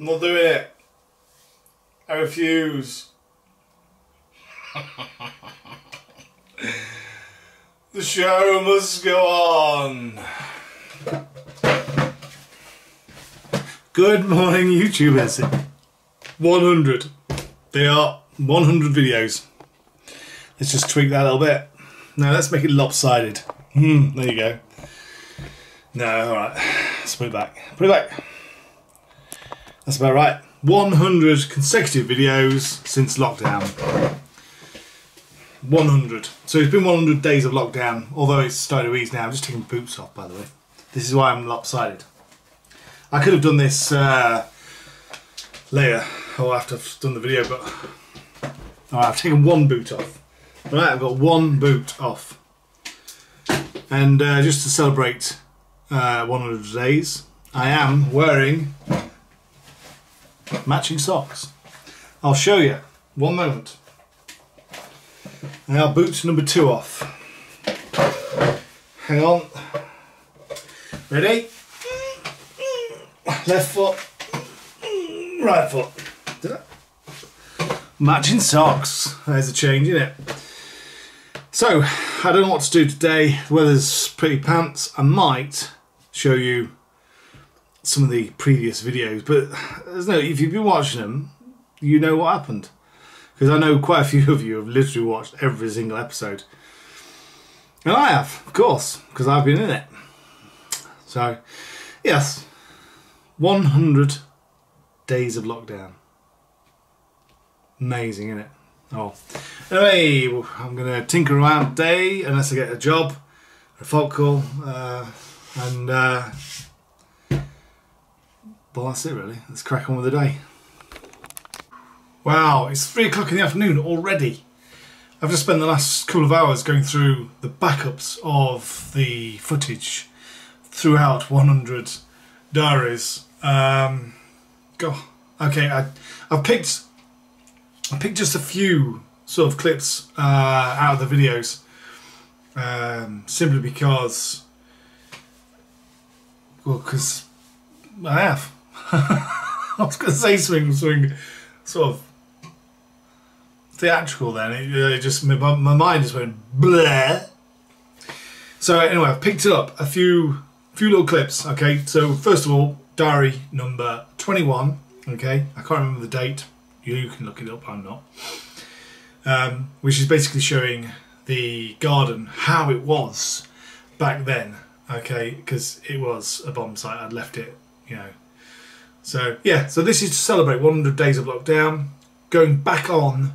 I'm not doing it. I refuse. The show must go on. Good morning, YouTubers. 100. They are 100 videos. Let's just tweak that a little bit. Now let's make it lopsided. There you go. No, alright. Let's put it back. Put it back. That's about right. 100 consecutive videos since lockdown. 100. So it's been 100 days of lockdown, although it's starting to ease now. I'm just taking boots off, by the way. This is why I'm lopsided. I could have done this later, or after I've done the video, but alright, I've taken one boot off. Right, I've got one boot off. And just to celebrate 100 days, I am wearing matching socks. I'll show you. One moment. Now, boot number 2 off. Hang on. Ready? Left foot. Right foot. Did I? Matching socks. There's a change in it. So, I don't know what to do today. The weather's pretty pants. I might show you some of the previous videos, but there's no, if you've been watching them, you know what happened. Because I know quite a few of you have literally watched every single episode. And I have, of course, because I've been in it. So, yes, 100 days of lockdown. Amazing, isn't it? Oh, anyway, I'm going to tinker around today unless I get a job, a phone call, and well, that's it really. Let's crack on with the day. Wow, it's 3 o'clock in the afternoon already. I've just spent the last couple of hours going through the backups of the footage throughout 100 diaries. God, okay, I picked just a few sort of clips out of the videos, simply because, well, because I have. I was going to say something sort of theatrical then. It just my mind just went bleh. So anyway, I've picked up a few little clips. Okay, so first of all, diary number 21. Okay, I can't remember the date. You can look it up. I'm not. Which is basically showing the garden, how it was back then. Okay, because it was a bomb site. I'd left it, you know. So yeah, so this is to celebrate 100 days of lockdown, going back on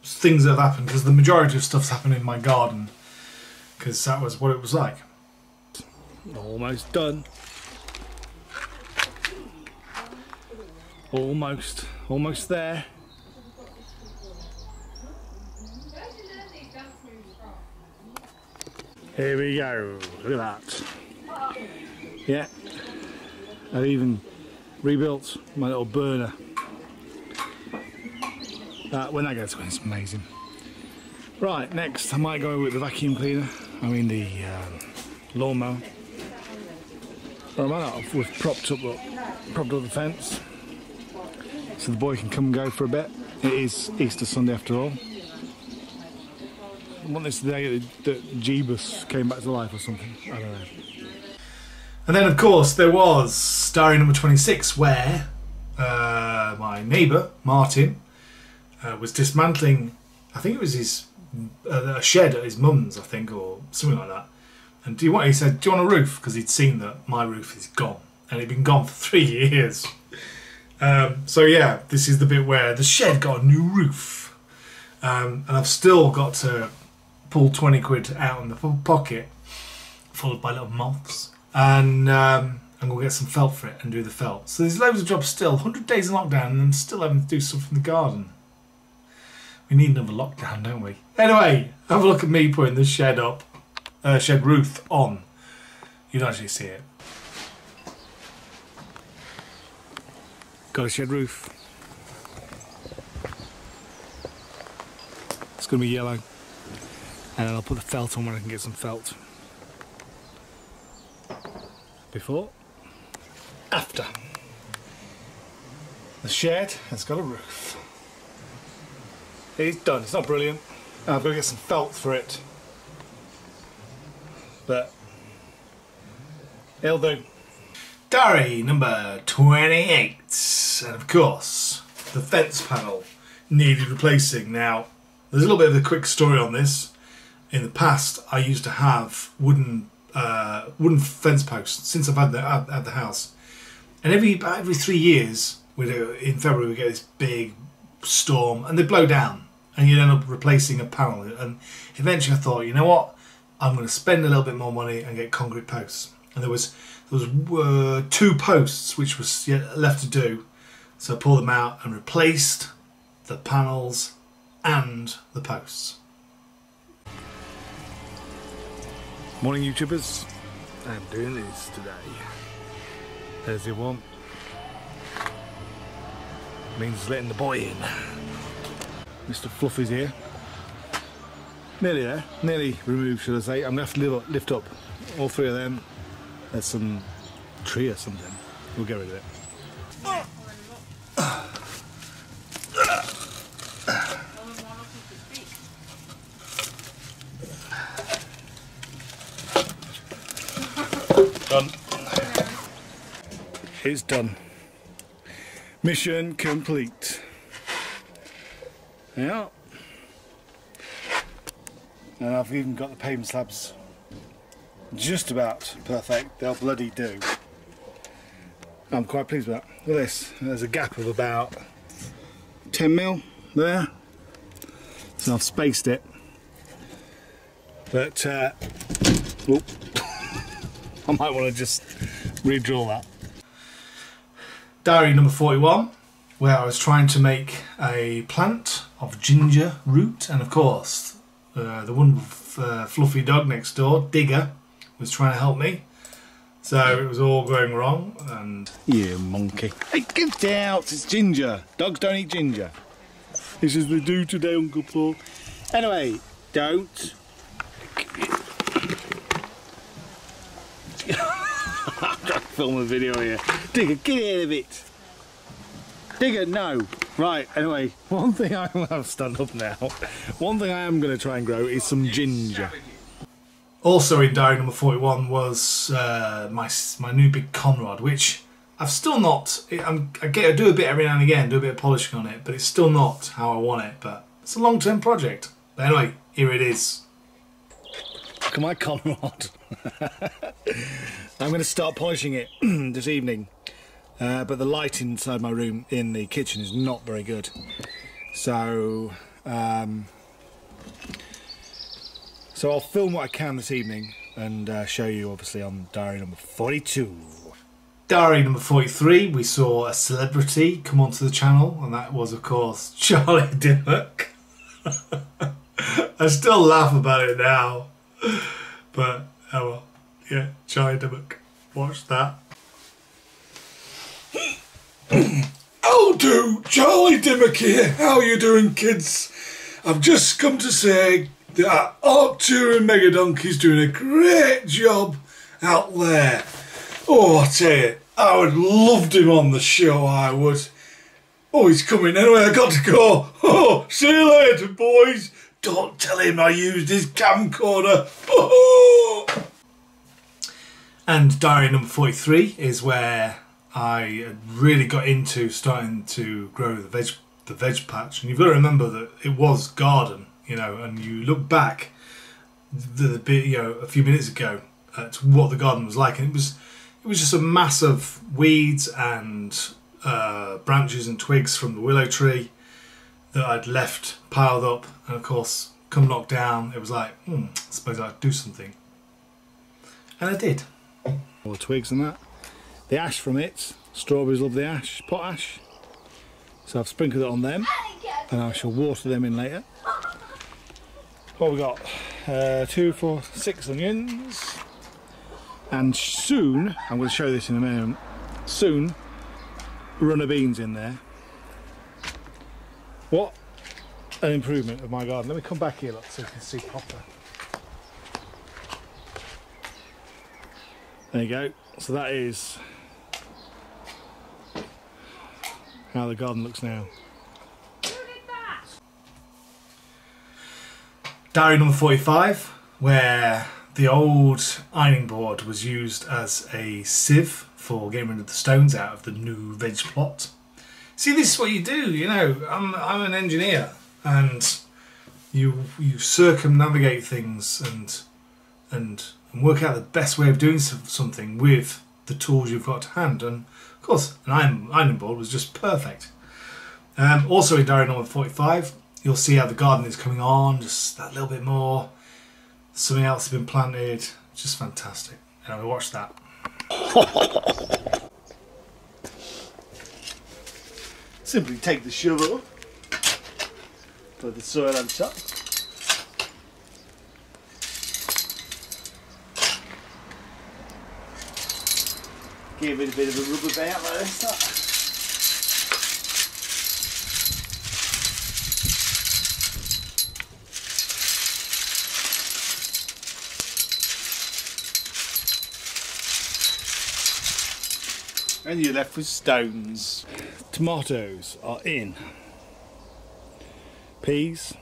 things that have happened, because the majority of stuff's happened in my garden, because that was what it was like. Almost done. Almost there. Here we go, look at that. Yeah, I've even rebuilt my little burner. When that gets going, it's amazing. Right, next I might go with the vacuum cleaner, the lawnmower. Or I might not, we've propped up the fence, so the boy can come and go for a bit. It is Easter Sunday after all. I want this the day that Jeebus came back to life or something, I don't know. And then of course there was diary number 26, where my neighbour, Martin, was dismantling, I think it was his a shed at his mum's, I think, or something like that. And he said, do you want a roof? Because he'd seen that my roof is gone, and it'd been gone for 3 years. So yeah, this is the bit where the shed got a new roof. And I've still got to pull 20 quid out in the pocket, followed by little moths. And I'm going to get some felt for it and do the felt. So there's loads of jobs still. 100 days in lockdown and I'm still having to do stuff in the garden. We need another lockdown, don't we? Anyway, have a look at me putting the shed up, shed roof on. You'd actually see it. Got a shed roof. It's going to be yellow. And then I'll put the felt on when I can get some felt. Before, after. The shed has got a roof. It's done. It's not brilliant. I've got to get some felt for it. But it'll do. Diary number 28. And of course, the fence panel needed replacing. Now, there's a little bit of a quick story on this. In the past, I used to have wooden fence posts since I've had the house. And every 3 years, in February, we get this big storm and they blow down. And you end up replacing a panel. And eventually I thought, you know what? I'm going to spend a little bit more money and get concrete posts. And there was 2 posts which was left to do. So I pulled them out and replaced the panels and the posts. Morning YouTubers. I'm doing this today. There's your one. Means letting the boy in. Mr. Fluffy's here. Nearly there. Nearly removed, should I say. I'm going to have to lift up all 3 of them. There's some tree or something. We'll get rid of it. Done. It's done. Mission complete. Yeah. And I've even got the pavement slabs just about perfect. They'll bloody do. I'm quite pleased with that. Look at this. There's a gap of about 10 mil there. So I've spaced it. But whoop. I might want to just redraw that. Diary number 41, where I was trying to make a plant of ginger root, and of course the one fluffy dog next door, Digger, was trying to help me. So it was all going wrong, and... You monkey. Hey, get out! It's ginger. Dogs don't eat ginger. He says they do today, Uncle Paul. Anyway, don't... I'm trying to film a video here. Digger, get out of it. Digger, no. Right, anyway, one thing I've stand up now. One thing I am going to try and grow is some ginger. Also in diary number 41 was my new big Conrod, which I've still not... I do a bit every now and again, do a bit of polishing on it, but it's still not how I want it. But it's a long-term project. But anyway, here it is. Look at my Conrod. I'm going to start polishing it this evening, but the light inside my room in the kitchen is not very good. So, so I'll film what I can this evening and show you obviously on diary number 42. Diary number 43, we saw a celebrity come onto the channel, and that was of course Charlie Dimmock. I still laugh about it now, but oh well. Yeah, Charlie Dimmock. Watch that. How do? Charlie Dimmock here. How you doing, kids? I've just come to say that Arctur and Megadonkey's doing a great job out there. Oh, I tell you, I would loved him on the show, I would. Oh, he's coming anyway, I got to go. Oh, see you later, boys. Don't tell him I used his camcorder. Oh. And diary number 43 is where I really got into starting to grow the veg patch. And you've got to remember that it was garden, you know, and you look back a few minutes ago at what the garden was like, and it was just a mass of weeds and branches and twigs from the willow tree that I'd left piled up, and of course come lockdown it was like, I suppose I'd do something, and I did. All the twigs and that, the ash from it, strawberries love the ash, potash, so I've sprinkled it on them and I shall water them in later. What we got? 2, 4, 6 onions, and soon, I'm going to show this in a minute, soon runner beans in there. What an improvement of my garden. Let me come back here, look, so you can see proper. There you go. So that is how the garden looks now. Diary number 45, where the old ironing board was used as a sieve for getting rid of the stones out of the new veg plot. See, this is what you do, you know. I'm an engineer, and you circumnavigate things and work out the best way of doing something with the tools you've got to hand. And of course, an ironing board was just perfect. Also in diary number 45, you'll see how the garden is coming on, just that little bit more. Something else has been planted, just fantastic. Anyway, watch that. Simply take the shovel, put the soil on top. Give it a bit of a rubber band like this. And you're left with stones. Tomatoes are in. Peas.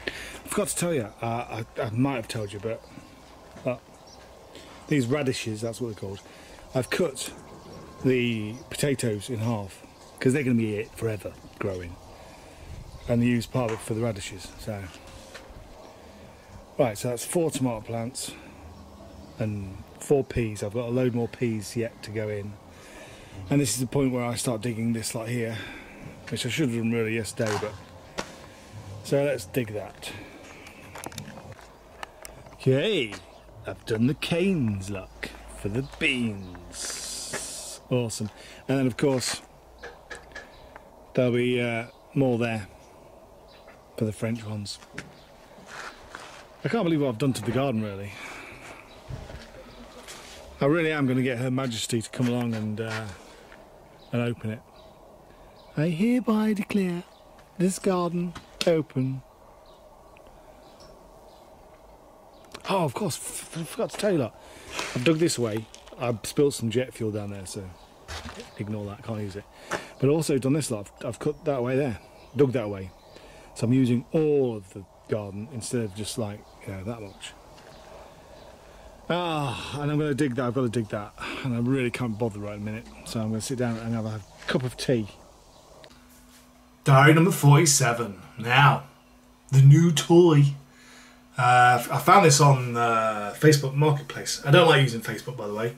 I forgot to tell you, I might have told you, but these radishes, that's what they're called. I've cut the potatoes in half because they're going to be it forever growing, and use part of it for the radishes. So, right, so that's 4 tomato plants and 4 peas. I've got a load more peas yet to go in, and this is the point where I start digging this lot here, which I should have done really yesterday, but so let's dig that. Okay, I've done the canes, look, for the beans. Awesome. And then of course there'll be more there for the French ones. I can't believe what I've done to the garden, really. I really am going to get Her Majesty to come along and open it. I hereby declare this garden open. Oh, of course, I forgot to tell you that. I've dug this away. I've spilled some jet fuel down there, so ignore that, can't use it. But also done this lot. I've cut that away there, dug that away. So I'm using all of the garden instead of just like, you know, that much. And I'm going to dig that, I've got to dig that. And I really can't bother right in a minute. So I'm going to sit down and have a cup of tea. Diary number 47. Now, the new toy. I found this on Facebook Marketplace. I don't like using Facebook, by the way.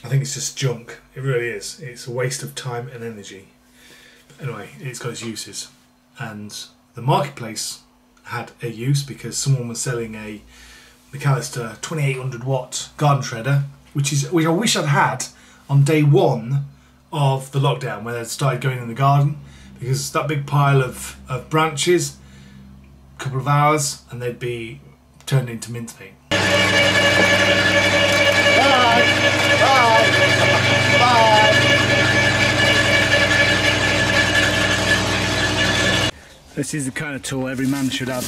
I think it's just junk. It really is. It's a waste of time and energy. But anyway, it's got its uses. And the Marketplace had a use because someone was selling a McAllister 2800 watt garden shredder, which I wish I'd had on day 1 of the lockdown when I started going in the garden, because that big pile of branches, a couple of hours and they'd be turned into mincemeat. Bye. Bye. Bye. This is the kind of tool every man should have,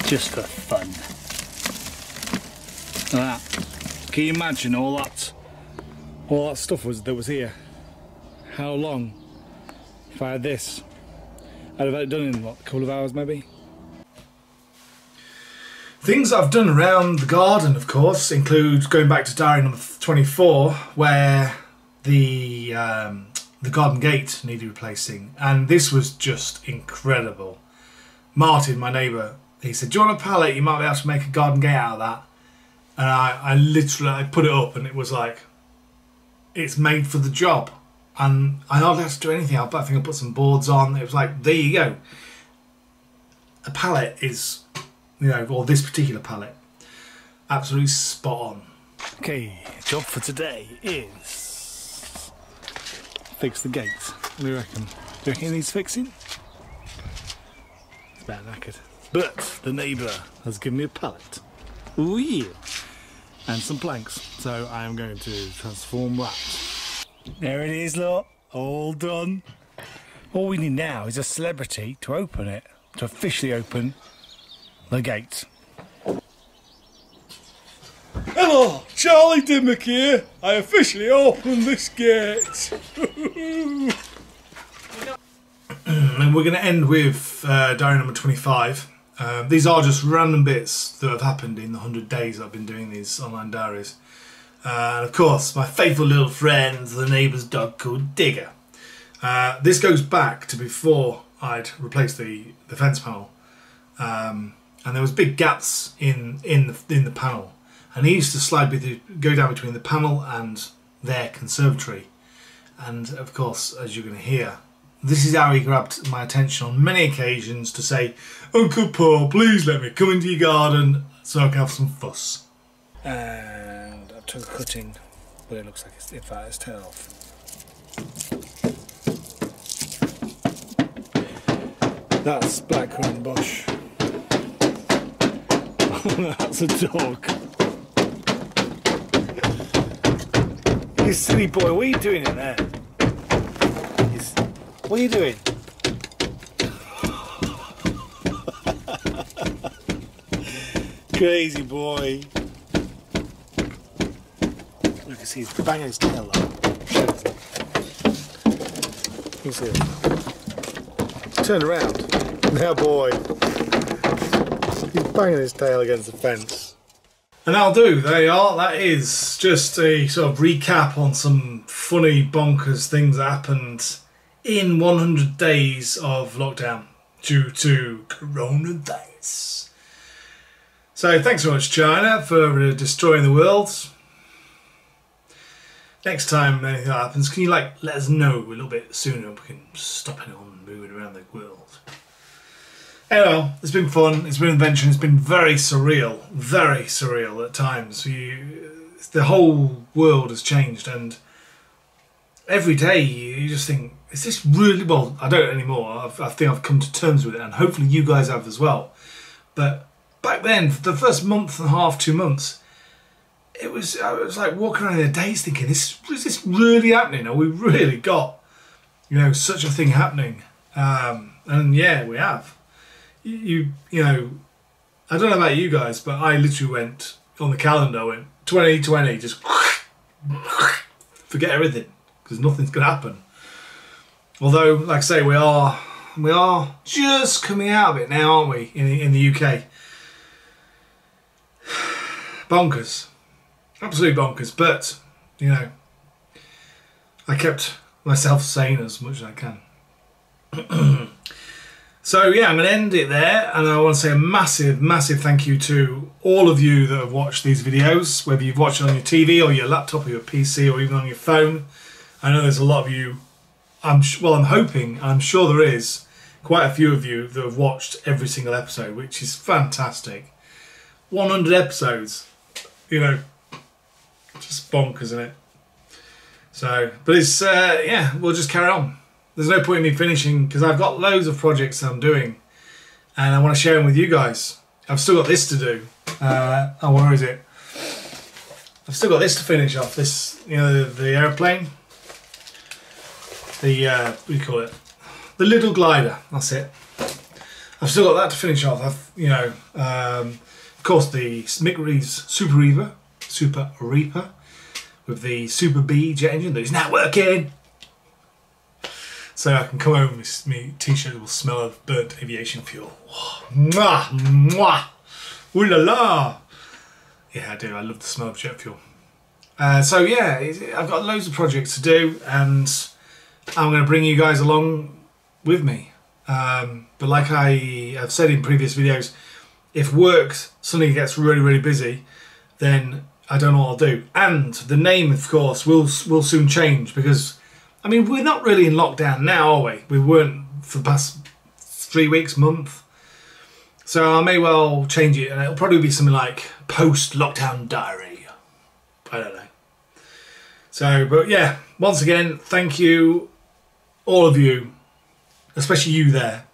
just for fun. Like that. Can you imagine all that stuff that was here? How long if I had this? I'd have had it done in what, a couple of hours maybe? Things I've done around the garden, of course, include going back to diary number 24, where the garden gate needed replacing, and this was just incredible. Martin, my neighbour, he said, "Do you want a pallet? You might be able to make a garden gate out of that." And I literally put it up, and it was like, it's made for the job. And I hardly had to do anything. I think I put some boards on. It was like, there you go. A pallet is, you know, or this particular pallet, absolutely spot on. Okay, job for today is fix the gates. What do you reckon? Do you reckon it needs fixing? It's about knackered. But the neighbour has given me a pallet. Ooh yeah. And some planks. So I am going to transform that. There it is, look, all done. All we need now is a celebrity to open it, to officially open the gate. Hello! Charlie Dimmock here. I officially opened this gate. And we're going to end with diary number 25. These are just random bits that have happened in the 100 days I've been doing these online diaries. And of course, my faithful little friend, the neighbour's dog called Digger. This goes back to before I'd replaced the fence panel. And there was big gaps in the panel. And he used to go down between the panel and their conservatory. And of course, as you're going to hear, this is how he grabbed my attention on many occasions to say, Uncle Paul, please let me come into your garden so I can have some fuss. And I've took a cutting, but it looks like it's, in fact, it's tail off. That's blackcurrant bush. That's a dog. You silly boy, what are you doing in there? What are you doing? Crazy boy. Look, he's banging his tail up. You see it? Turn around. Now, boy. He's banging his tail against the fence. And that'll do. There you are. That is just a sort of recap on some funny, bonkers things that happened in 100 days of lockdown due to coronavirus. So thanks so much, China, for destroying the world. Next time anything happens, can you let us know a little bit sooner? We can stop anyone moving around the world. Anyway, it's been fun, it's been an adventure, it's been very surreal at times. The whole world has changed, and every day you just think, is this really, well, I don't anymore, I think I've come to terms with it, and hopefully you guys have as well. But back then, for the first month and a half, 2 months, I was like walking around in the days thinking, is this really happening? Have we really got, such a thing happening? And yeah, we have. You know, I don't know about you guys, but I literally went on the calendar, I went 2020, just forget everything, because nothing's going to happen. Although, like I say, we are just coming out of it now, aren't we, in the UK? Bonkers. Absolutely bonkers. But, I kept myself sane as much as I can. So, yeah, I'm going to end it there. And I want to say a massive, massive thank you to all of you that have watched these videos, whether you've watched it on your TV or your laptop or your PC or even on your phone. I know there's a lot of you. I'm hoping, I'm sure there is quite a few of you that have watched every single episode, which is fantastic. 100 episodes, just bonkers, isn't it? So, but it's, yeah, we'll just carry on. There's no point in me finishing because I've got loads of projects that I'm doing and I want to share them with you guys. I've still got this to do. Oh, where is it? I've still got this to finish off. This, the airplane. The, what do you call it? The little glider, that's it. I've still got that to finish off. Of course, the Mick Reeves Super Reaper with the Super B jet engine that is now working. So I can come home and my t-shirt will smell of burnt aviation fuel. Mwah, mwah, ooh la la. Yeah, I do. I love the smell of jet fuel. So yeah, I've got loads of projects to do, and I'm going to bring you guys along with me. But like I have said in previous videos, if work suddenly gets really, really busy, then I don't know what I'll do. And the name, of course, will soon change because, I mean, we're not really in lockdown now, are we? We weren't for the past 3 weeks, month. So I may well change it, and it'll probably be something like Post-Lockdown Diary. I don't know. So, but yeah, once again, thank you, all of you, especially you there,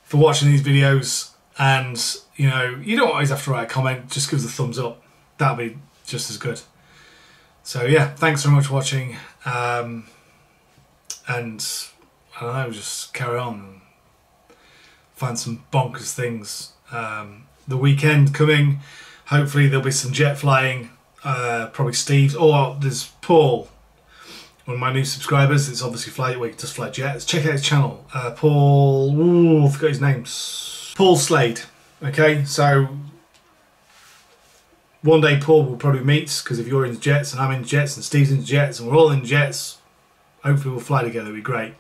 for watching these videos. And, you don't always have to write a comment, just give us a thumbs up. That'll be just as good. So yeah, thanks very much for watching. And I don't know, just carry on and find some bonkers things. The weekend coming, Hopefully there'll be some jet flying, probably Steve's, or there's Paul, one of my new subscribers. It's obviously he does fly jets. Check out his channel. Paul, I forgot his name. Paul Slade. Okay, so one day Paul will probably meet, because if you're in jets and I'm in jets and Steve's in jets and we're all in jets, hopefully we'll fly together. It'll be great.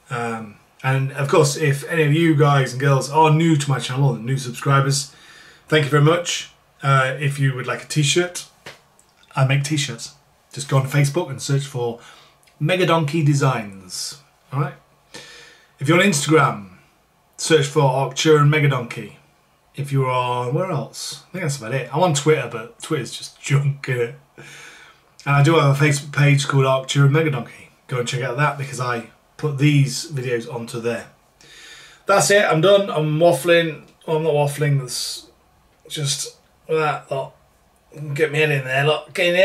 And of course, if any of you guys and girls are new to my channel and new subscribers, thank you very much. If you would like a t-shirt, I make t-shirts. Just go on Facebook and search for Mega Donkey Designs. Alright? If you're on Instagram, search for Arcturan Mega Donkey. If you're on, where else? I think that's about it. I'm on Twitter, but Twitter's just junk, innit? And I do have a Facebook page called Arcturan Mega Donkey. Go and check out that, because I put these videos onto there. That's it, I'm done. I'm waffling. Well, I'm not waffling, that's just that lot. Get my head in there, look. Can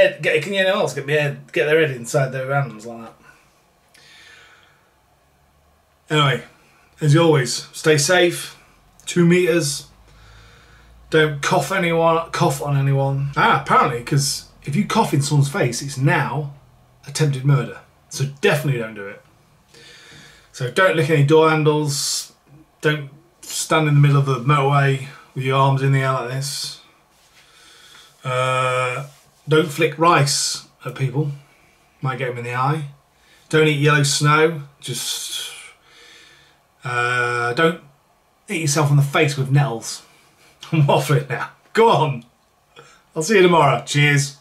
you know else? Get their head inside their hands like that. Anyway, as always, stay safe. 2 meters. Don't cough on anyone. Apparently, because if you cough in someone's face, it's now attempted murder. So definitely don't do it. So don't lick any door handles. Don't stand in the middle of the motorway with your arms in the air like this. Don't flick rice at people. Might get them in the eye. Don't eat yellow snow. Just don't hit yourself on the face with nettles. I'm waffling now. Go on. I'll see you tomorrow. Cheers.